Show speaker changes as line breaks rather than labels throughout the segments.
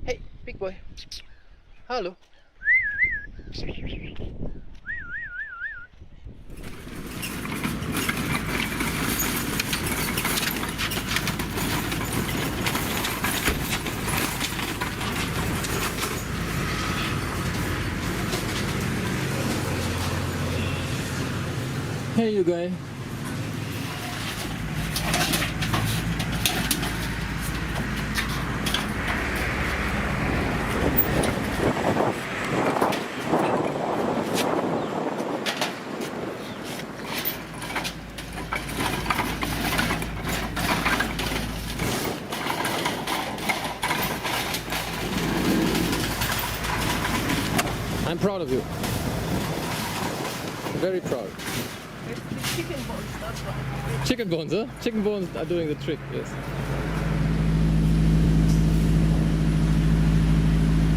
Hey, big boy. Hallo. Hey, you guy. I'm proud of you. Very proud.
Chicken bones, that's right.
Chicken bones, huh? Chicken bones are doing the trick, yes.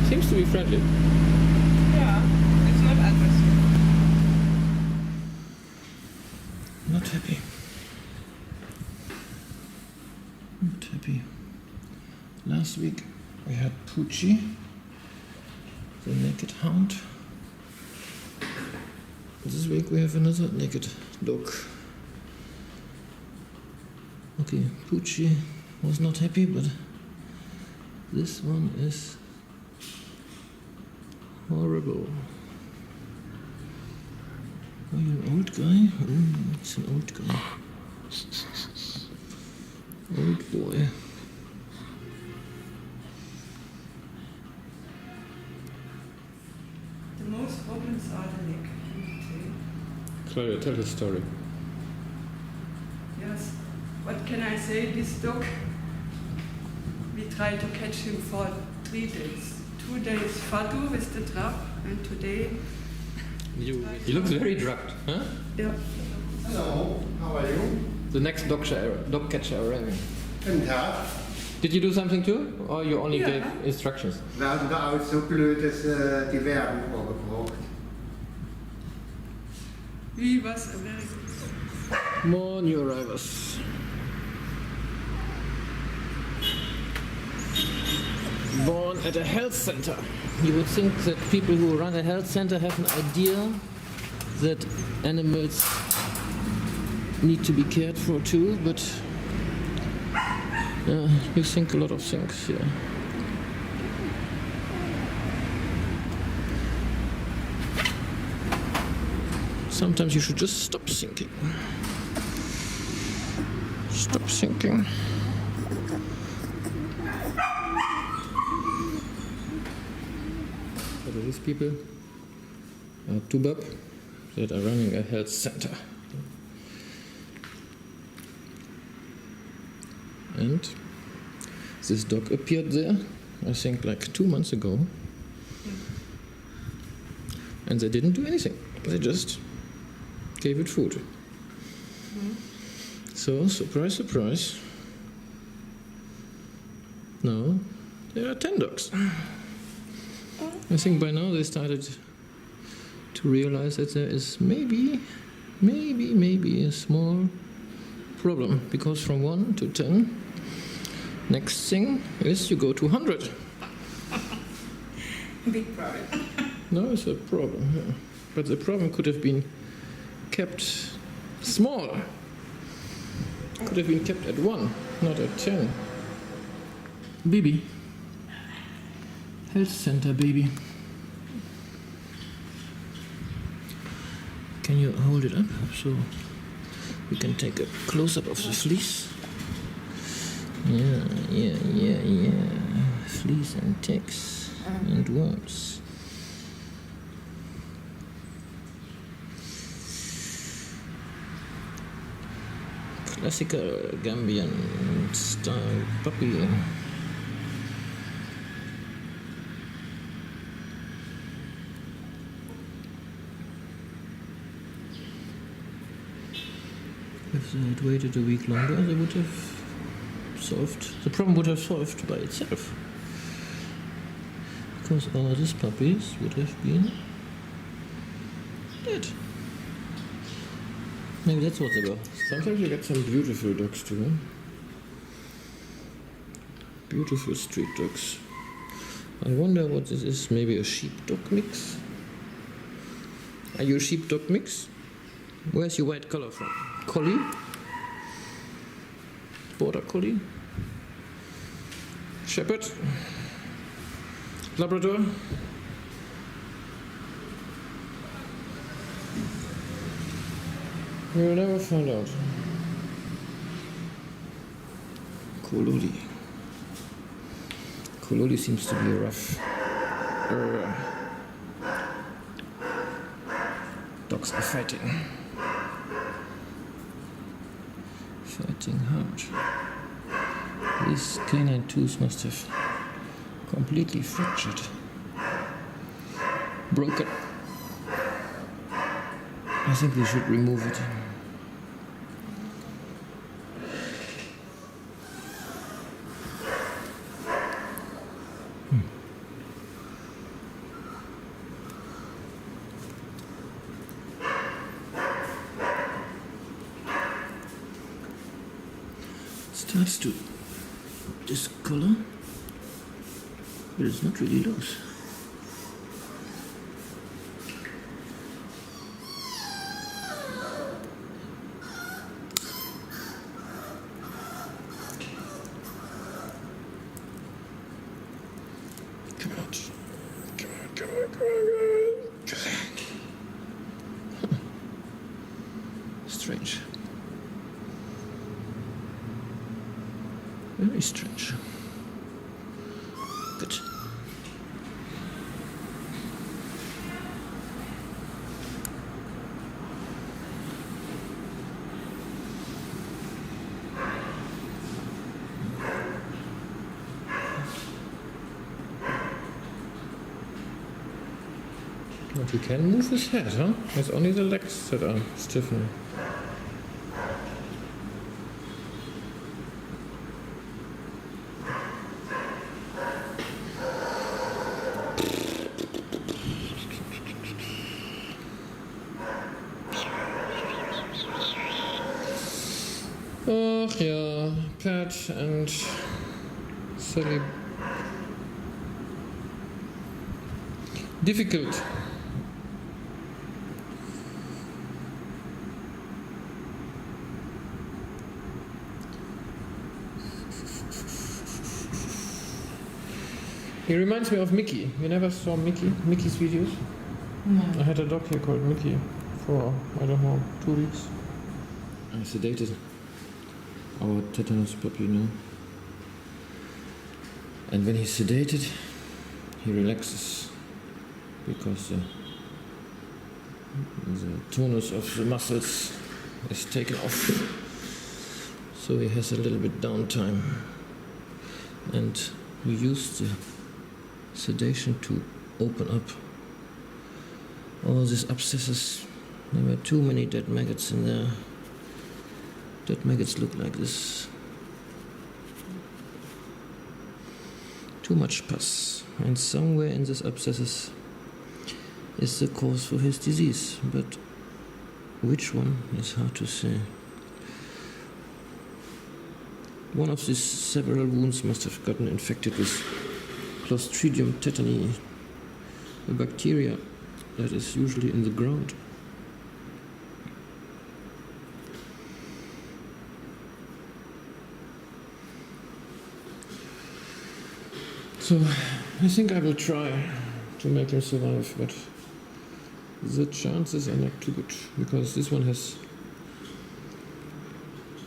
Seems to be friendly.
Yeah, it's not aggressive.
Not happy. Not happy. Last week we had Poochie, the naked hound. This week we have another naked dog. Okay, Poochie was not happy, but this one is horrible. Are you an old guy? It's an old guy. Old boy.
The most problems are the neck.
Claudia, tell the story.
Yes. What can I say? This dog, we tried to catch him for 3 days. 2 days Fatu with the trap, and today.
He looks very drugged, huh?
Yeah.
Hello, how are you?
The next dog catcher arriving.
Guten Tag.
Did you do something too? Or you only
Yeah.
gave instructions?
We hadden de auto zo blöd dat ze die werbung vorgebracht.
He was a very good.
More new arrivals. Born at a health center. You would think that people who run a health center have an idea that animals need to be cared for too, but you think a lot of things here. Sometimes you should just stop thinking. Stop thinking. So these people are Tubab that are running a health center. And this dog appeared there, I think like 2 months ago. And they didn't do anything. They just gave it food. So, surprise, surprise. Now, there are 10 dogs. I think by now they started to realize that there is maybe a small problem. Because from 1 to 10, next thing is you go to 100.
Big problem.
No, it's a problem, yeah. But the problem could have been kept small. Could have been kept at 1, not at 10. Baby. Health center, baby. Can you hold it up so we can take a close-up of the fleece? Yeah. Fleece and ticks and worms. Classical Gambian style puppy. If they had waited a week longer, they would have solved, the problem would have solved by itself. Because all these puppies would have been dead. Maybe that's what they were. Sometimes you get some beautiful dogs too. Huh? Beautiful street dogs. I wonder what this is. Maybe a sheepdog mix? Are you a sheepdog mix? Where's your white color from? Collie? Border collie? Shepherd? Labrador? We'll never find out. Kololi. Kololi seems to be a rough. Dogs are fighting. Fighting hard. These canine tooth must have completely fractured. Broken. I think we should remove it. Starts to discolor, but it's not really loose. Come on. Strange. Very strange. Good. But we can move his head, huh? It's only the legs that are stiffening. Oh, yeah, Pat and Sally. Difficult. He reminds me of Mickey. You never saw Mickey's videos?
No.
I had a dog here called Mickey for, I don't know, 2 weeks. I sedated our tetanus puppy now. And when he's sedated, he relaxes because the tonus of the muscles is taken off. So he has a little bit downtime. And we use the sedation to open up all these abscesses. There were too many dead maggots in there. Dead maggots look like this. Too much pus. And somewhere in these abscesses is the cause for his disease. But which one is hard to say. One of these several wounds must have gotten infected with Clostridium tetani, a bacteria that is usually in the ground. So I think I will try to make him survive, but the chances are not too good because this one has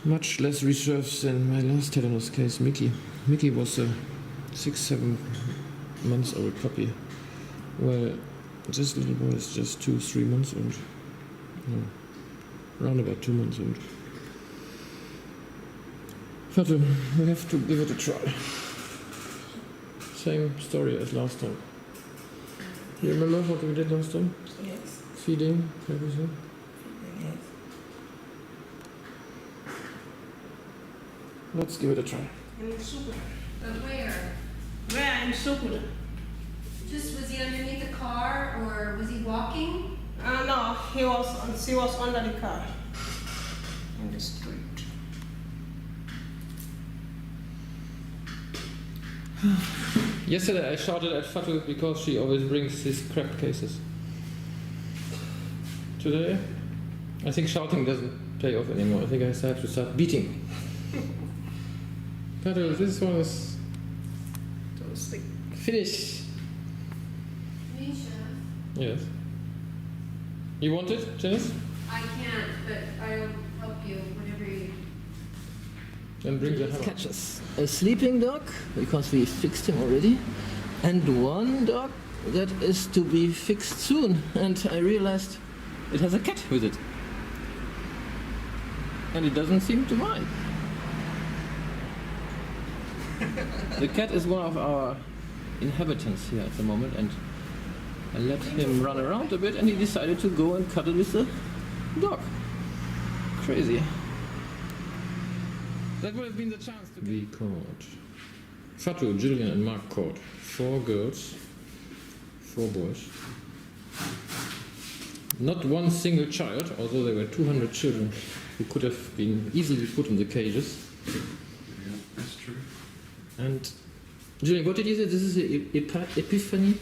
much less reserves than my last tetanus case, Mickey. Mickey was a 6-7 months old puppy, while this little boy is just 2-3 months old. No, around about 2 months old. But we have to give it a try. Same story as last time. You remember what we did last time?
Yes.
Feeding, everything.
Yes.
Let's give it a try.
In Sukuda.
But where?
Where in Sukuda?
Just was he underneath the car or was he walking?
No, she was under the car. In the street.
Yesterday I shouted at Fatu because she always brings his crap cases. Today, I think shouting doesn't pay off anymore. I think I have to start beating. Fatu, this one is finish.
Me, Chef.
Yes. You want it, Janice?
I can't, but I'll help you whenever you...
Then bring the hammer.
Catches a sleeping dog, because we fixed him already, and one dog that is to be fixed soon, and I realized it has a cat with it. And it doesn't seem to mind. The cat is one of our inhabitants here at the moment, and I let him run around a bit, and he decided to go and cuddle with the dog. Crazy.
That would have been the chance to be caught. Fatu, Jillian and Mark caught 4 girls, 4 boys. Not one single child, although there were 200 children who could have been easily put in the cages.
Yeah, that's true.
And Jillian, what did you say? This is the epiphany?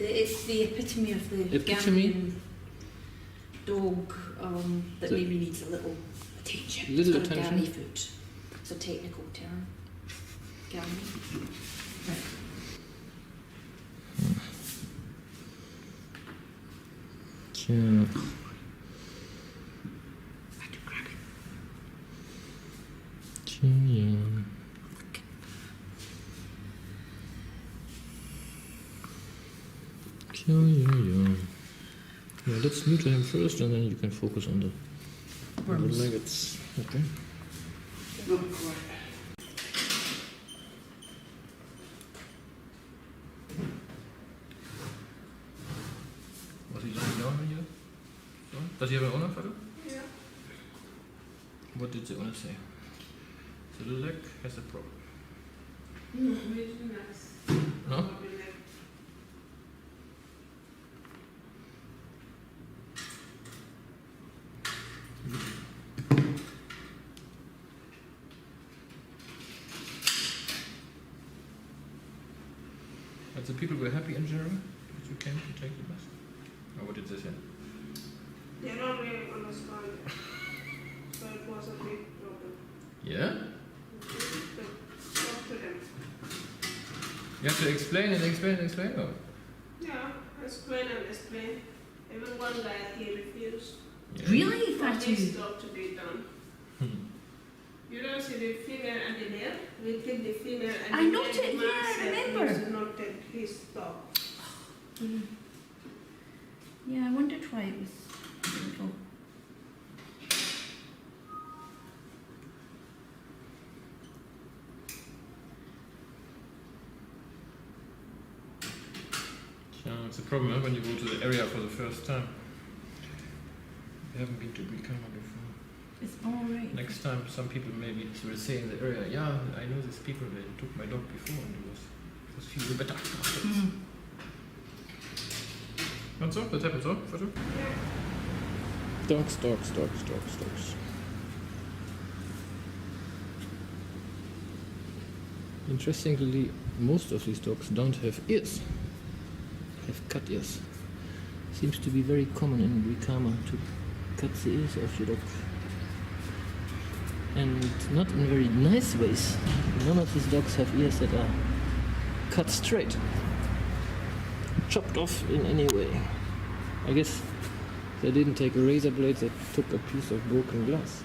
It's the epitome of the
Epitome?
Gambian dog that maybe needs a little attention.
Little
it's got
attention?
a Gammy foot. It's a technical term. Gammy.
Yeah. Jillian. Yeah, let's neuter him first and then you can focus on the maggots. Okay. Was he lying down when you saw him? Does he have an owner, Fatu?
Yeah.
What did the owner say? The leg has a problem.
Really nice.
No? But the people were happy in general that you came to take the bus? Or what did they say?
They don't really understand. So it was a big problem.
Yeah?
Talk to them.
You have to explain and explain and explain? Or?
Yeah, explain and explain. Even one guy, he refused
Yeah.
Really,
for this
Fatu?
dog to be done. You don't see the female and the male? We take the female and
I
the
noted,
male.
yeah, I remember.
He not take his dog.
Yeah, I wondered why it was a little.
Yeah, it's a problem when you go to the area for the first time. You haven't been to Brikama before.
It's alright.
Next time, some people maybe will say in the area, yeah, I know these people, they took my dog before and it was feeling better afterwards. Not so? That happens so? For sure? Dogs, dogs, dogs, dogs, dogs. Interestingly, most of these dogs don't have ears. Have cut ears.
Seems to be very common in Brikama to cut the ears of your dog. And not in very nice ways. None of these dogs have ears that are cut straight. Chopped off in any way. I guess they didn't take a razor blade, they took a piece of broken glass.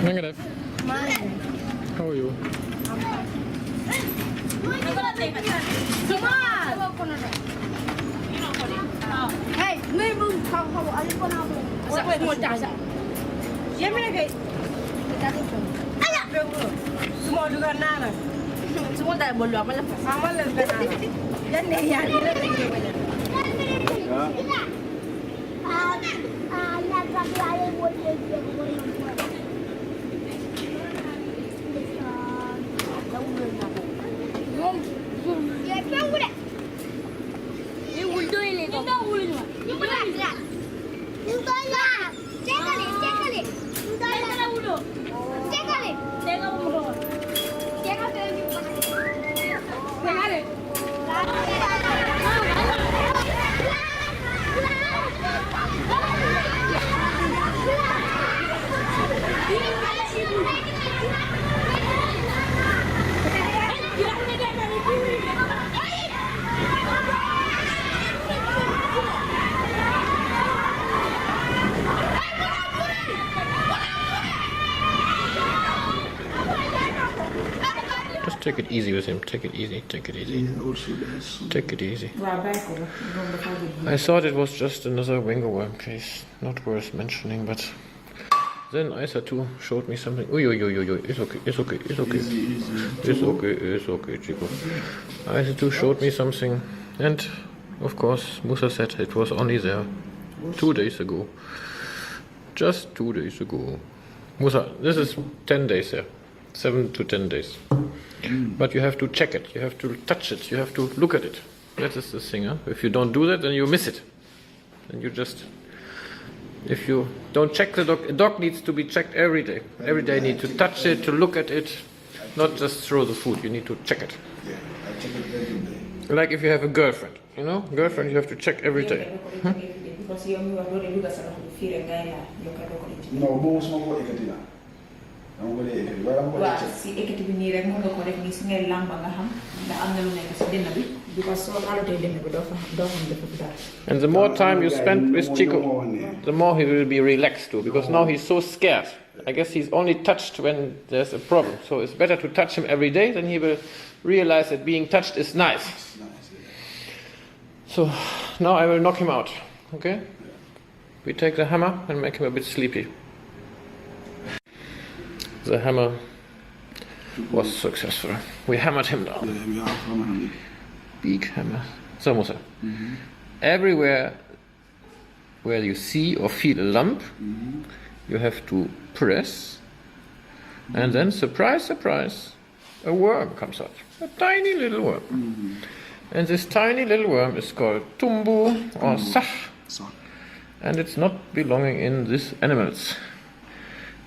Negative. How are you?
Hey, maybe how are you gonna semua juga nana. Semua tak boleh apa lepas. Sama lepas nana. Jadi yang ini lagi banyak.
Just take it easy with him. Take it easy. Take it easy. Take it easy. I thought it was just another wingworm case. Not worth mentioning, but then Isa too showed me something. Oi, oi, oi, oi, oi. It's okay. It's okay. It's okay. It's okay. It's okay, Chico. Isa too showed me something, and of course, Musa said it was only there 2 days ago. Just 2 days ago. Musa, this is 10 days there. 7 to 10 days. But you have to check it, you have to touch it, you have to look at it. That is the thing, huh? If you don't do that, then you miss it. Then you just... If you don't check the dog, a dog needs to be checked every day. Every day you need to touch it, to look at it, not just throw the food, you need to check it.
Yeah, I check it every day.
Like if you have a girlfriend, you know? Girlfriend you have to check every day.
No, most of my ekati na. I'm going to ekati. Why I'm going to check?
Si ekati bi ni rek mo nga ko def ni si ngay lamb nga xam da am na lu nekk ci dënn bi because so alate dënn bi do xam dafa dara.
And the more time you spend with Chico, the more he will be relaxed too, because now he's so scared. I guess he's only touched when there's a problem. So it's better to touch him every day, then he will realize that being touched is nice. So now I will knock him out, okay? We take the hammer and make him a bit sleepy. The hammer was successful. We hammered him down.
Yeah, we have from
Big hammer. So Musa, everywhere where you see or feel a lump, you have to press, and then surprise, surprise, a worm comes out. A tiny little worm. And this tiny little worm is called Tumbu or Sach. And it's not belonging in these animals.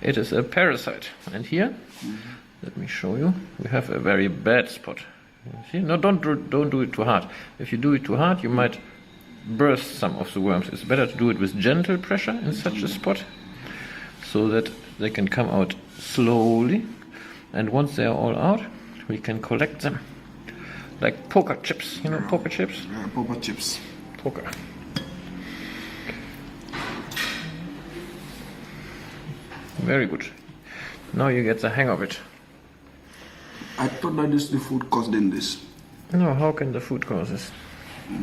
It is a parasite. And here, let me show you, we have a very bad spot. You see? No, don't do it too hard. If you do it too hard, you might burst some of the worms. It's better to do it with gentle pressure in such a spot, so that they can come out slowly. And once they are all out, we can collect them. Like poker chips, you know, poker chips?
Yeah, poker chips.
Poker. Very good. Now you get the hang of it.
I thought that the food caused them this.
No, how can the food cause this?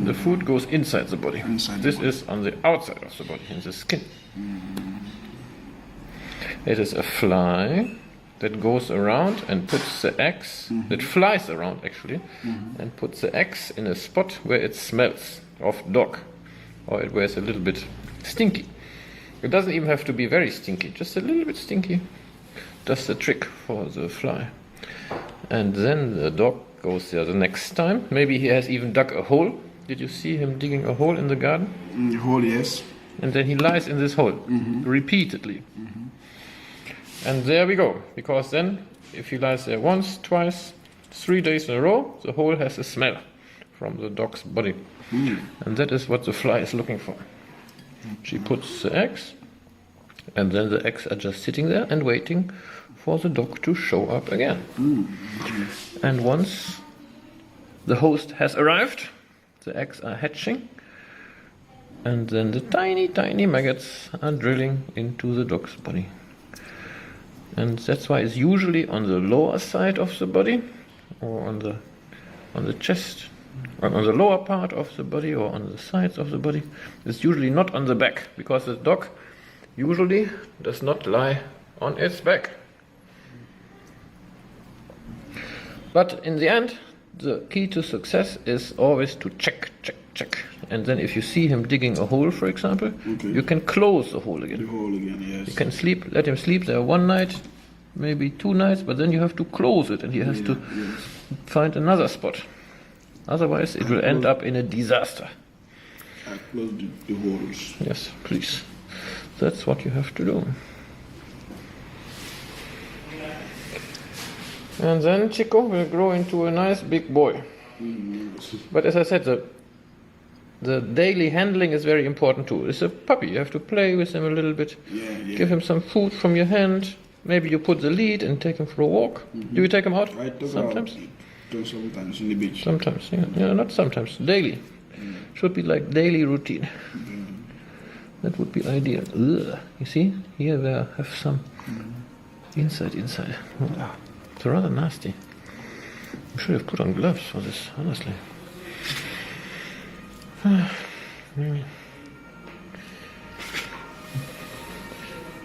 The food goes inside the body.
Inside the
this
body.
is on the outside of the body, in the skin. It is a fly that goes around and puts the eggs, that flies around actually, and puts the eggs in a spot where it smells of dog, or where it's a little bit stinky. It doesn't even have to be very stinky, just a little bit stinky. Does the trick for the fly. And then the dog goes there the next time. Maybe he has even dug a hole. Did you see him digging a hole in the garden?
The hole, yes.
And then he lies in this hole repeatedly. And there we go. Because then, if he lies there once, twice, 3 days in a row, the hole has a smell from the dog's body. And that is what the fly is looking for. She puts the eggs, and then the eggs are just sitting there and waiting for the dog to show up again. And once the host has arrived, the eggs are hatching, and then the tiny, tiny maggots are drilling into the dog's body. And that's why it's usually on the lower side of the body, or on the chest, or on the lower part of the body, or on the sides of the body. It's usually not on the back, because the dog usually does not lie on its back. But in the end, the key to success is always to check. And then if you see him digging a hole, for example, you can close the hole again.
The hole again, yes.
You can let him sleep there one night, maybe 2 nights, but then you have to close it and he has to find another spot. Otherwise, it will end up in a disaster.
I close the holes.
Yes, please. That's what you have to do. And then Chico will grow into a nice big boy. But as I said, the daily handling is very important too. It's a puppy. You have to play with him a little bit. Give him some food from your hand. Maybe you put the lead and take him for a walk. Do you take him out?
I took
sometimes?
Sometimes in the beach.
Sometimes, yeah, not sometimes. Daily. Should be like daily routine. That would be ideal. Ugh. You see? Here we have some inside. Oh, it's rather nasty. I should have put on gloves for this, honestly.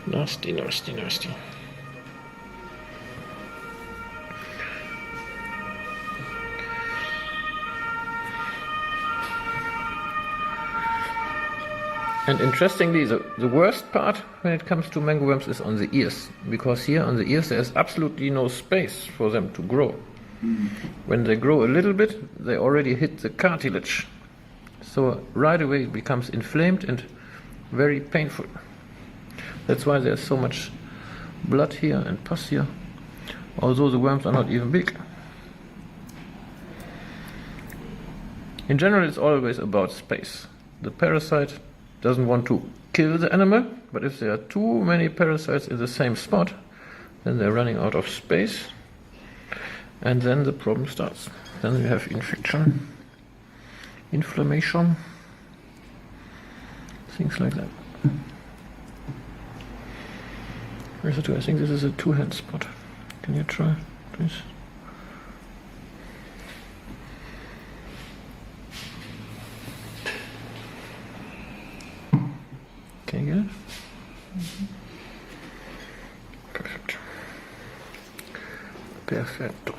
Nasty. And interestingly, the worst part when it comes to mango worms is on the ears, because here on the ears there is absolutely no space for them to grow. When they grow a little bit, they already hit the cartilage. So right away it becomes inflamed and very painful. That's why there's so much blood here and pus here, although the worms are not even big. In general, it's always about space. The parasite doesn't want to kill the animal, but if there are too many parasites in the same spot, then they're running out of space, and then the problem starts. Then you have infection, inflammation, things like that. Where's the two? I think this is a 2-hand spot. Can you try, please? Can you get it? Perfect. Perfetto.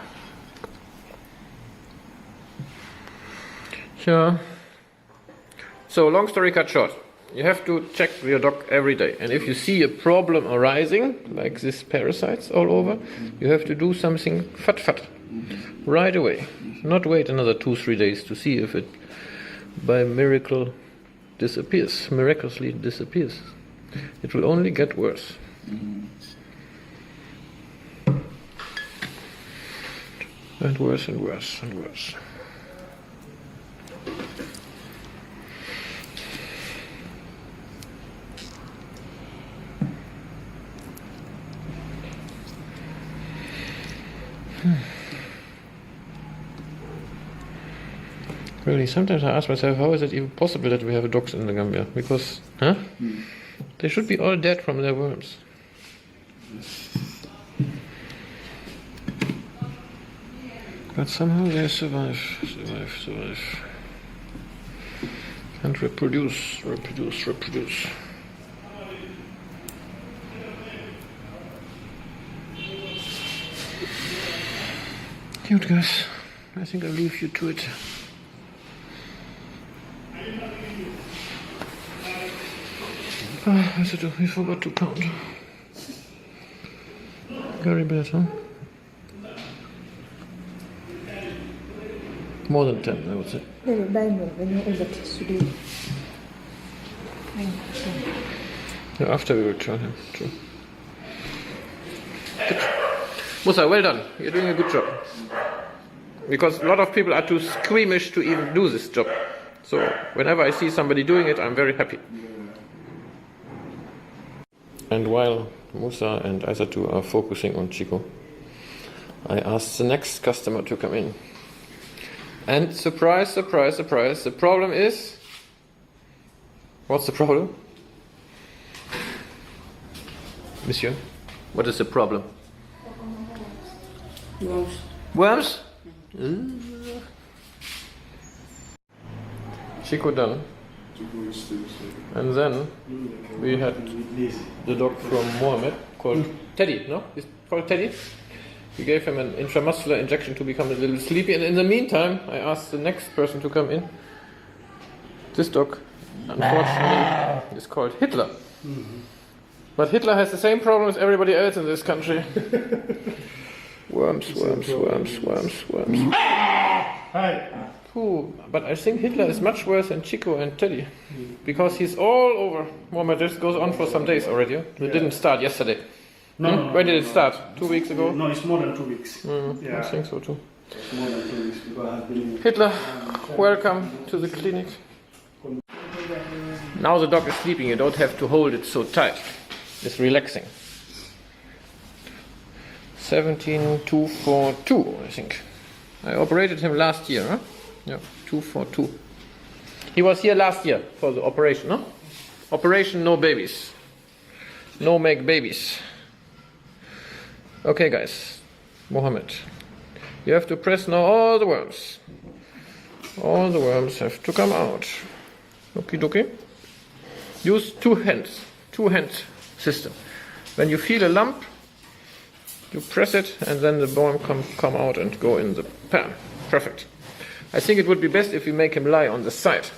Yeah. So, long story cut short, you have to check your dog every day. And if you see a problem arising, like this parasites all over, you have to do something fat right away. Not wait another 2-3 days to see if it by miraculously disappears. It will only get worse. And worse and worse and worse. Really, sometimes I ask myself, how is it even possible that we have dogs in the Gambia? Because, they should be all dead from their worms. But somehow they survive. And reproduce. Cute guys. I think I'll leave you to it. We forgot to count. Very bad, huh? More than 10, I would say. Yeah, after we return him. True. Good. Musa, well done. You're doing a good job. Because a lot of people are too squeamish to even do this job. So whenever I see somebody doing it, I'm very happy. And while Musa and Aisatu are focusing on Chico, I asked the next customer to come in. And surprise, the problem is... What's the problem? Monsieur? What is the problem?
Worms.
Worms? Chico done. And then we had the dog from Mohammed called Teddy, no? He's called Teddy. We gave him an intramuscular injection to become a little sleepy, and in the meantime I asked the next person to come in. This dog, unfortunately, is called Hitler. But Hitler has the same problem as everybody else in this country. Worms. Ooh, but I think Hitler is much worse than Chico and Teddy. Because he's all over. Mohammed, this goes on for some days already. It didn't start yesterday.
No.
When did it start? 2 weeks ago?
No, it's more than 2 weeks.
I think so too.
It's more than 2 weeks because I've been
Hitler, welcome to the clinic. Now the dog is sleeping, you don't have to hold it so tight. It's relaxing. 17242, I think. I operated him last year, huh? Yeah, 242. He was here last year for the operation, no? Operation no babies. No make babies. Okay guys, Mohammed. You have to press now all the worms. All the worms have to come out. Okie dokie. Use two hands system. When you feel a lump, you press it and then the worm come out and go in the pan. Perfect. I think it would be best if we make him lie on the side.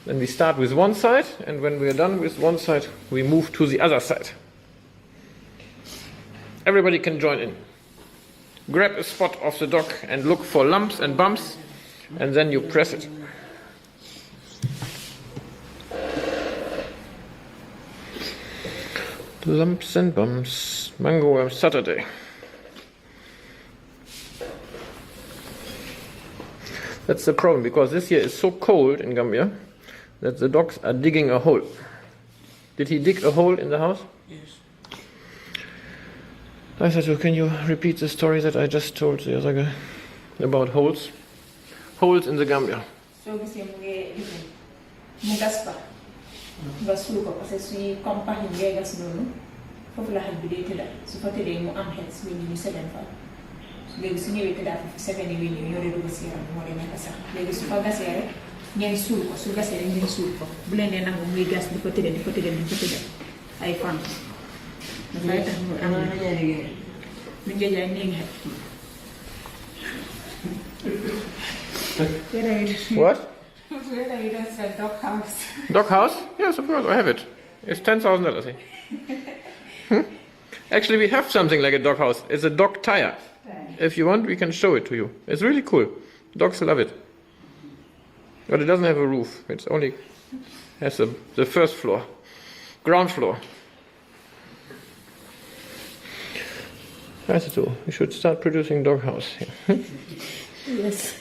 Then we start with one side, and when we are done with one side, we move to the other side. Everybody can join in. Grab a spot of the dog and look for lumps and bumps, and then you press it. Lumps and bumps. Mango worm Saturday. That's the problem, because this year is so cold in Gambia that the dogs are digging a hole. Did he dig a hole in the house?
Yes.
I said, can you repeat the story that I just told the other guy about holes? Holes in the Gambia.
So we say mu gas pa nga suul ko parce que suñuy compagnie ngay gas noonu foofu la xaj bi day tëdda su fa tëddee mu am xel si ñu seben fa léegi su ñëwee tëddaa foofu seben yi ñoo dee dugg si yaram moo dee nekk sax léegi su fa gasee rek ngeen suul ko su gasee rek ngeen suul ko bu leen dee nangu muy gas di ko tëddee ay fan dafay tax mu am lu ngay jaay néegi xaj.
What?
Whether you don't sell dog house.
Dog house? Yes, of course, I have it. It's $10,000. Actually, we have something like a dog house. It's a dog tire. If you want, we can show it to you. It's really cool. Dogs love it. But it doesn't have a roof. It only has the first floor, ground floor. That's it. We should start producing dog house here.
Yes.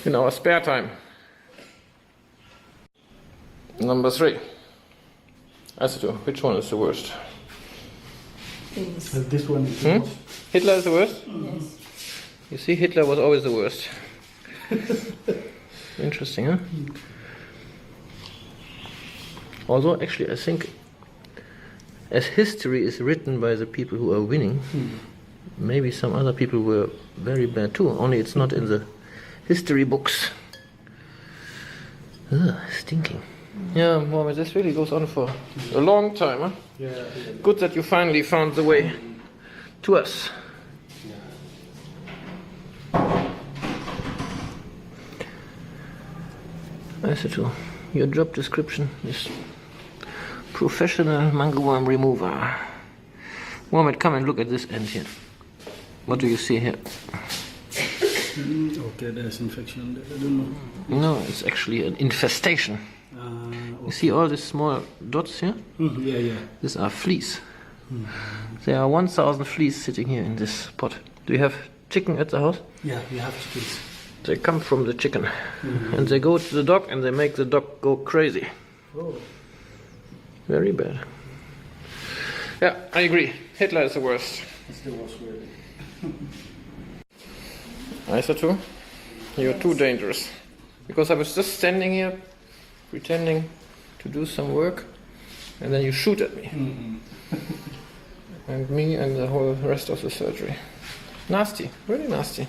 In our spare time. Number 3. Asito, which one is the worst?
This one is the most.
Hitler is the worst?
Yes.
You see, Hitler was always the worst. Interesting, huh? Although, actually, I think as history is written by the people who are winning, maybe some other people were very bad too, only it's not in the history books. Ugh, stinking. Yeah, Mohammed, this really goes on for a long time, huh?
Yeah.
Good that you finally found the way to us. I said to your job description is professional mango worm remover. Mohammed, come and look at this end here. What do you see here?
Okay, there's infection there. I don't know.
No, it's actually an infestation. You see all these small dots here?
Yeah.
These are fleas. There are 1,000 fleas sitting here in this pot. Do you have chicken at the house?
Yeah, we have chickens.
They come from the chicken. And they go to the dog and they make the dog go crazy.
Oh.
Very bad. Yeah, I agree. Hitler is the worst.
It's the worst way.
I said too. You're too dangerous. Because I was just standing here pretending to do some work and then you shoot at me. and me and the whole rest of the surgery. Nasty, really nasty.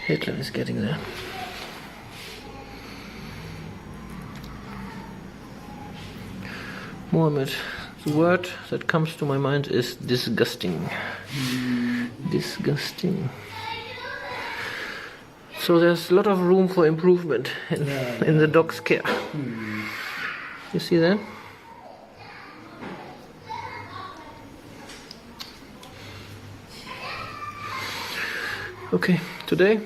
Hitler is getting there. Mohammed, the word that comes to my mind is disgusting. Disgusting. So there's a lot of room for improvement in the dog's care. You see that? Okay, today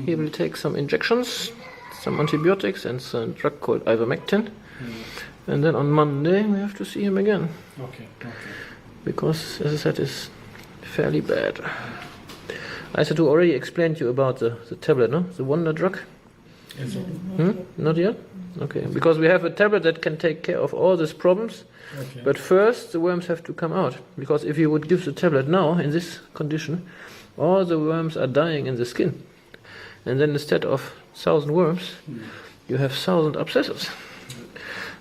he will take some injections, some antibiotics and some drug called ivermectin. And then on Monday we have to see him again.
Okay.
Because, as I said, it's fairly bad. I said to already explained to you about the tablet, no? The wonder drug?
Is it?
Not yet? Okay, because we have a tablet that can take care of all these problems.
Okay.
But first the worms have to come out. Because if you would give the tablet now, in this condition, all the worms are dying in the skin. And then instead of 1,000 worms, you have 1,000 abscesses.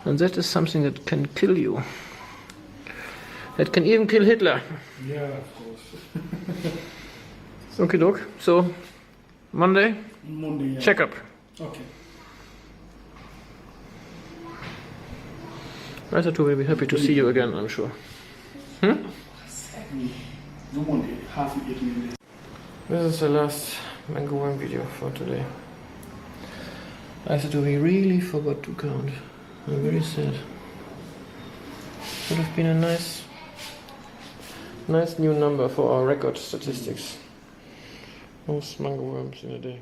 And that is something that can kill you. That can even kill Hitler.
Yeah, of course.
Okay, doc. So, Monday,
Monday.
checkup.
Okay.
Rita will be happy to see you again, I'm sure.
The Monday, 8:30.
This is the last mango worm video for today. We really forgot to count. I'm very sad. Would have been a nice new number for our record statistics. Most mango worms in a day.